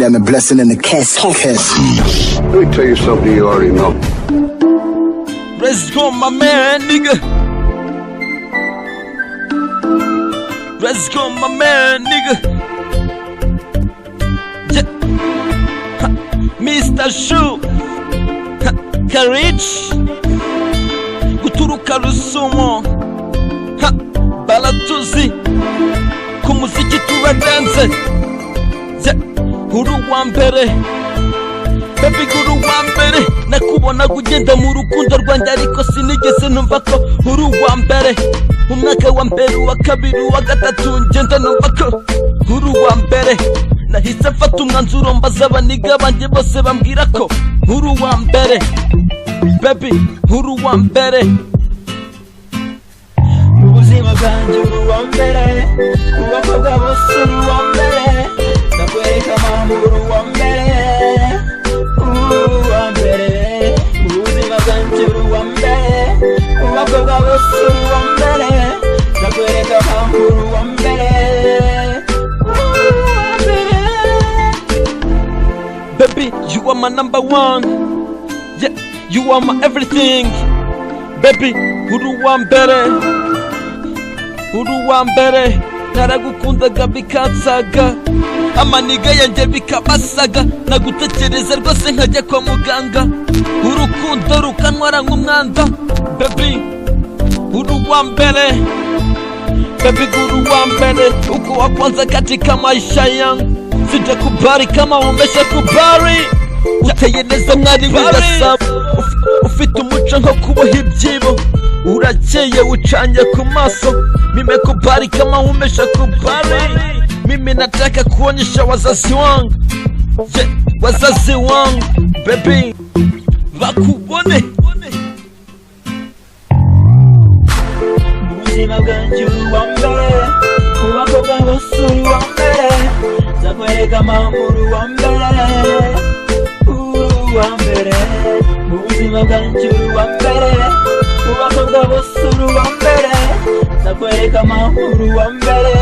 I'm a blessing in the casket. Let me tell you something you already know. Let's go, my man, nigga. Let's go, my man, nigga. Yeah. Ha. Mr. Shoe ha. Karich guturuka Rusumo ha. Balatuzi ku muziki turadanze yeah. Uri uwa mbere baby, uri uwa mbere nakubona kugenda mu rukundo rwanjye ariko sinigeze numva ko uri uwa mbere. Umwaka wa mbere, uwa kabiri, uwa gatatu ngenda numva ko uri uwa mbere. Nahise mfata umwanzuro mbaza abaniga banjye bose bambwira ko uri uwa mbere. Baby, uri uwa mbere. Mu buzima bwanjye uri uwa mbere, mu bakobwa bose uri uwa mbere, ndakwereka mama uri uwa mbere, uri uwa mbere. Mu buzima bwanjye uri uwa mbere, mu bakobwa bose uri uwa mbere, ndakwereka mama uri uwa mbere, uri uwa mbere. Baby, you are my number one. Yeah, you are my everything. Baby, uri uwa mbere. Uri uwa mbere. Naragukundaga bikansaga, amaniga yanjye bikabasaga, nagutekereza rwose nkajya kwa muganga. Urukundo rukantwara nk'umwanda. Baby, uri uwa mbere. Baby, uri uwa mbere. Uko wa kwanza katika maisha yangu, sijakubali kama umeshakubali. Uteye neza mwari w'ingasabo, ufite umuco nko kuboha ibyibo, urakeye ucanye ku maso. Nimekubali kama umeshakubali. Mimi nataka kuonyesha wazazi wangu, yeah, wazazi wangu baby bakubone. Mu buzima bwanjye uri uwa mbere, mu bakobwa bose uri uwa mbere, ndakwereka mama uri uwa mbere, uri uwa mbere. Mu buzima bwanjye uri uwa mbere, mu bakobwa bose uri uwa mbere, ndakwereka mama uri uwa mbere.